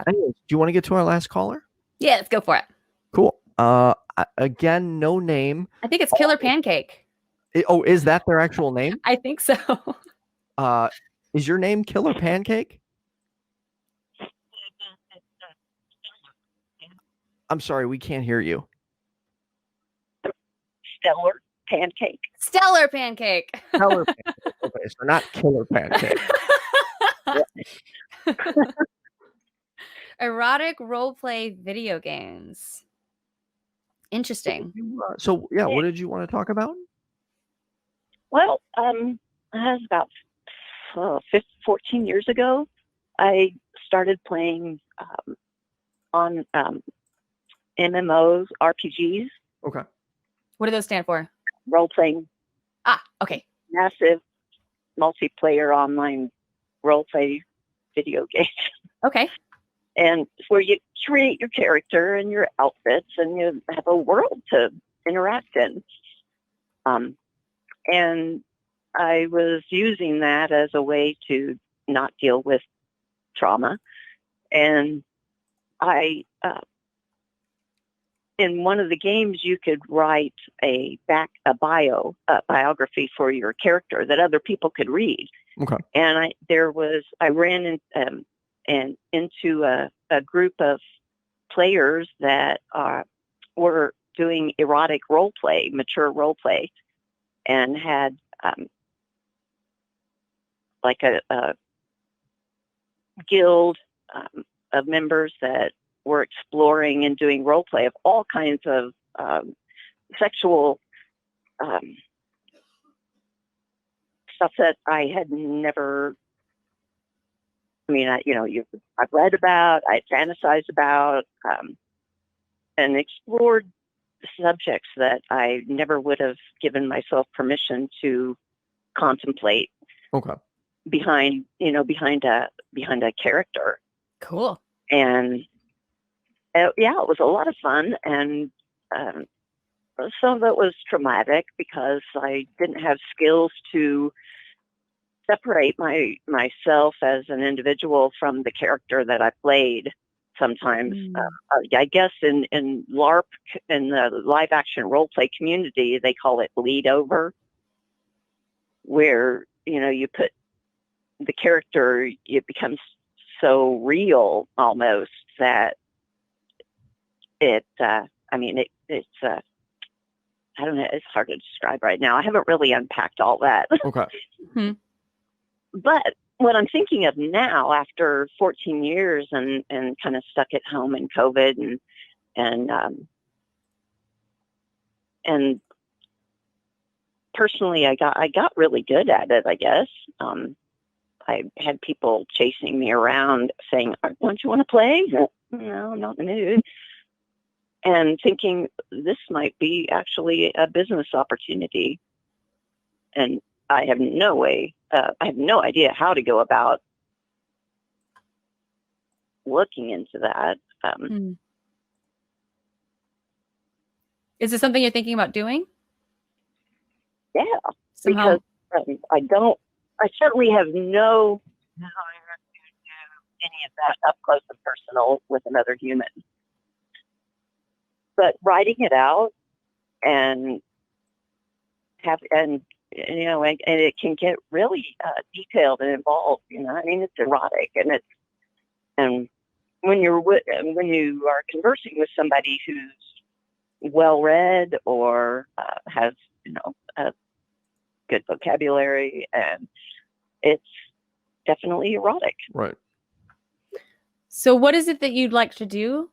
bad. Anyways, do you want to get to our last caller? Yeah, let's go for it. Cool. Again, no name. I think it's Killer Pancake. Is that their actual name? I think so. Is your name Killer Pancake? I'm sorry, we can't hear you. Stellar Pancake. Stellar Pancake. Stellar Pancake. Okay, so not Killer Pancake. Erotic role-play video games. Interesting. So, yeah, what did you want to talk about? Well, it was about 14 years ago. I started playing on MMOs, RPGs. Okay. What do those stand for? Role-playing. Okay. Massive multiplayer online role-play video games. Okay. And where you create your character and your outfits and you have a world to interact in. And I was using that as a way to not deal with trauma. And in one of the games, you could write a biography for your character that other people could read. Okay. And I ran into a group of players that were doing erotic role play, mature role play, and had like a guild of members that were exploring and doing role play of all kinds of sexual stuff that I had never. I mean, I've read about, I fantasized about, and explored subjects that I never would have given myself permission to contemplate. Okay. Behind a character. Cool. And it was a lot of fun, and some of it was traumatic because I didn't have skills to separate myself as an individual from the character that I played. Sometimes, I guess in LARP, in the live action role play community, they call it bleed over, where you put the character, it becomes so real almost that it's I don't know, it's hard to describe right now. I haven't really unpacked all that. Okay. Mm-hmm. But what I'm thinking of now, after 14 years and kind of stuck at home in COVID and personally, I got really good at it, I guess. I had people chasing me around saying, "Don't you want to play?" No, I'm not in the mood. And thinking this might be actually a business opportunity, and I have no idea how to go about looking into that. Is this something you're thinking about doing? Yeah, somehow? Because I certainly have no desire to do any of that up close and personal with another human. But writing it out and it can get really detailed and involved. I mean, it's erotic, and when you are conversing with somebody who's well read or has a good vocabulary, and it's definitely erotic. Right. So what is it that you'd like to do?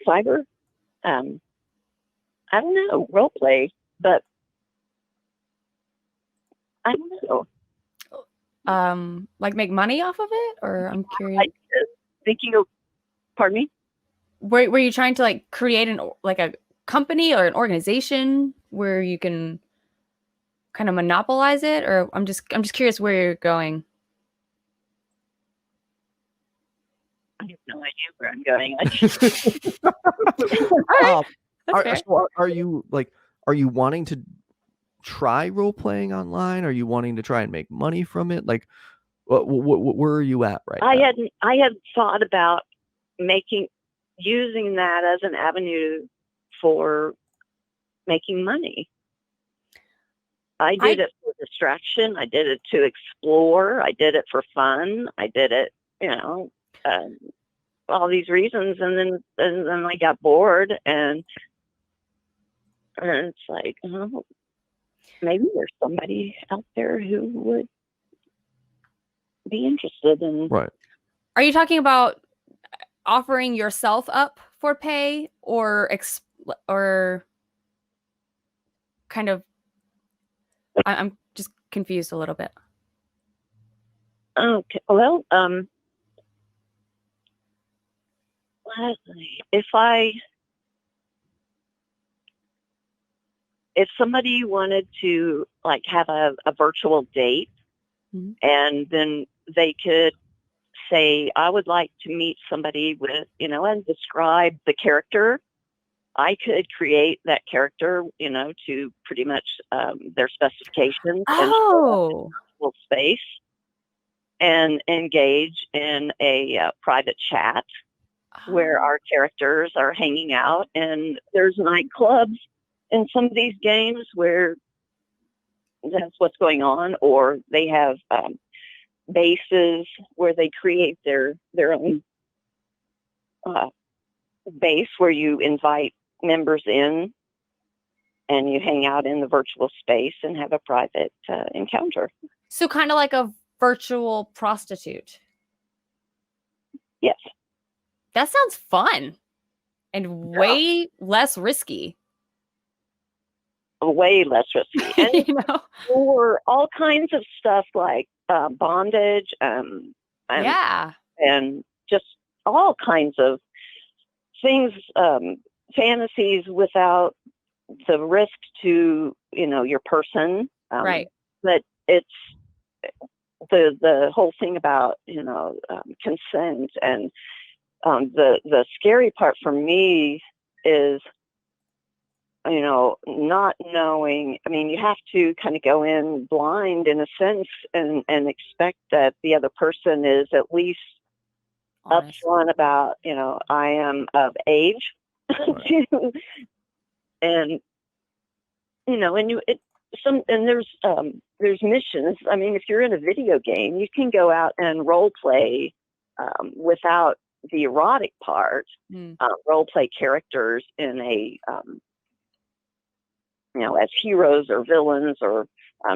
Cyber? I don't know, role play, but I don't know. Like make money off of it? Or I'm curious. Pardon me? Were you trying to like create a company or an organization where you can kind of monopolize it? Or I'm just curious where you're going. I have no idea where I'm going. All right. Are you wanting to try role playing online? Are you wanting to try and make money from it? Like, Where are you at right now? I had thought about using that as an avenue for making money. I did it for distraction. I did it to explore. I did it for fun. I did it, all these reasons. And then I got bored, and it's like, oh, maybe there's somebody out there who would be interested in. Right. Are you talking about offering yourself up for pay, or kind of? I'm just confused a little bit. Okay. Well, if somebody wanted to like have a virtual date, Mm-hmm. and then they could say, I would like to meet somebody with, and describe the character. I could create that character, to pretty much their specifications Oh, and space, and engage in a private chat where our characters are hanging out. And there's nightclubs in some of these games where that's what's going on, or they have bases where they create their own base where you invite members in and you hang out in the virtual space and have a private encounter. So kind of like a virtual prostitute. Yes. That sounds fun and way less risky. Way less risky. And for all kinds of stuff like bondage, and just all kinds of things, fantasies without the risk to your person, right? But it's the whole thing about consent, and the scary part for me is not knowing. I mean, you have to kind of go in blind in a sense, and expect that the other person is at least upfront about, I am of age. Right. And there's missions. I mean, if you're in a video game, you can go out and role play without the erotic part. Role play characters in a as heroes or villains, or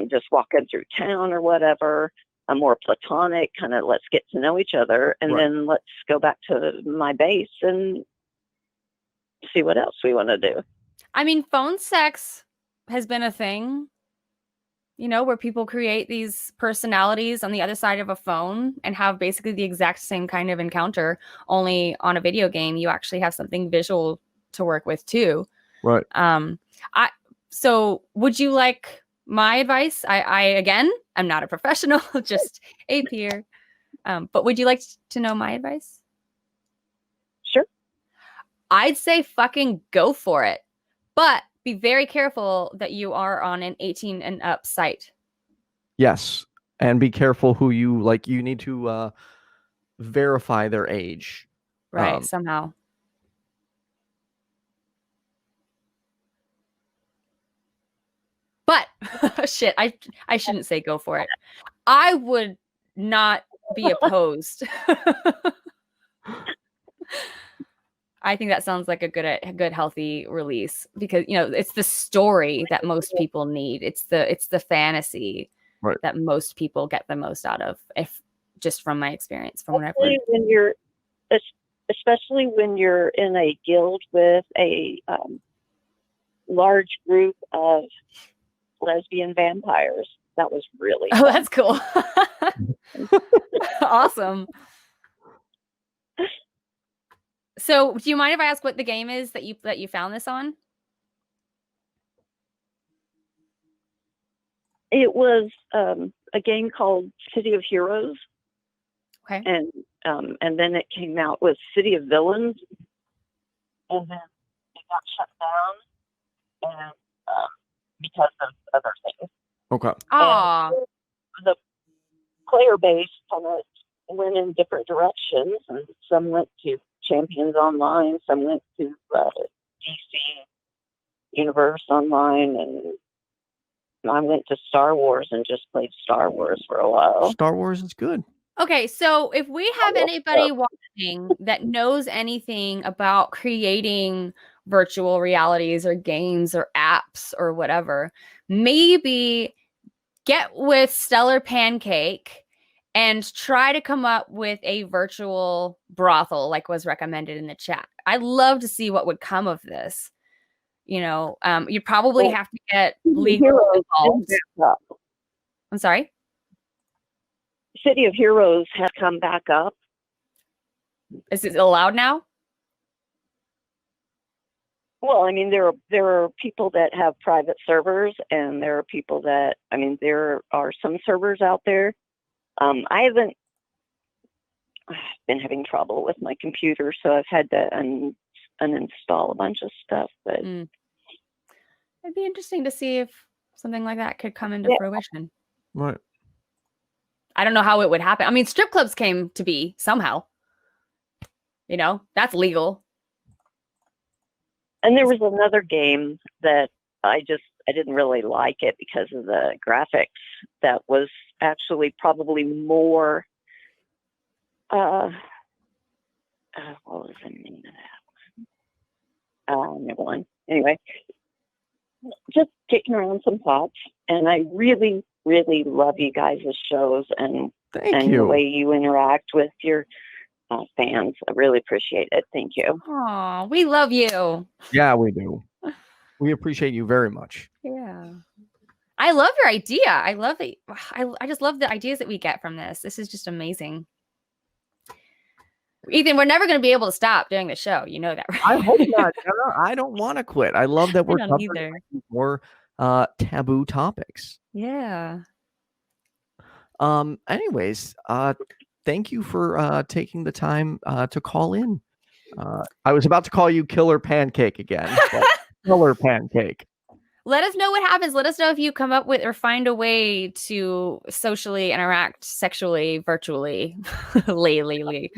just walking through town or whatever. A more platonic kind of, let's get to know each other, and then let's go back to my base and see what else we want to do. I mean, phone sex has been a thing, where people create these personalities on the other side of a phone and have basically the exact same kind of encounter, only on a video game. You actually have something visual to work with too. Right. So would you like my advice? Again, I'm not a professional, just a peer. But would you like to know my advice? Sure. I'd say fucking go for it. But be very careful that you are on an 18 and up site. Yes. And be careful who you need to verify their age. Right. Somehow. But shit, I shouldn't say go for it. I would not be opposed. I think that sounds like a good healthy release, because it's the story that most people need. It's the fantasy that most people get the most out of, if just from my experience, from what I've heard. Especially when you're in a guild with a large group of lesbian vampires. That was really fun. That's cool. Awesome. So, do you mind if I ask what the game is that you found this on? It was a game called City of Heroes. Okay. And then it came out with City of Villains, and then it got shut down, and because of other things. Okay. Ah. The player base kind of went in different directions, and some went to Champions Online, some went to DC Universe Online, and I went to Star Wars and just played Star Wars for a while. Star Wars is good. Okay, so if we have anybody watching that knows anything about creating virtual realities or games or apps or whatever, maybe get with Stellar Pancake and try to come up with a virtual brothel like was recommended in the chat. I'd love to see what would come of this. You know, you'd probably have to get legal involved. I'm sorry? City of Heroes has come back up. Is it allowed now? Well, I mean, there are people that have private servers, and there are people that, I mean, there are some servers out there. I've been having trouble with my computer, so I've had to uninstall a bunch of stuff. But it'd be interesting to see if something like that could come into fruition. Right. I don't know how it would happen. I mean, strip clubs came to be somehow. You know, that's legal. And there was another game that I didn't really like it because of the graphics. That was actually probably more. What was the name of that one? Never mind. Anyway, just kicking around some thoughts, and I really, really love you guys' shows and the way you interact with your fans. I really appreciate it. Thank you. Oh, we love you. Yeah, we do. We appreciate you very much. Yeah. I love your idea. I love it. I just love the ideas that we get from this. This is just amazing. Ethan, we're never going to be able to stop doing the show. You know that, right? I hope not. I don't want to quit. I love that we're covering more taboo topics. Yeah. Anyways, thank you for taking the time to call in. I was about to call you Killer Pancake again, but Killer Pancake. Let us know what happens. Let us know if you come up with or find a way to socially interact sexually, virtually, lately.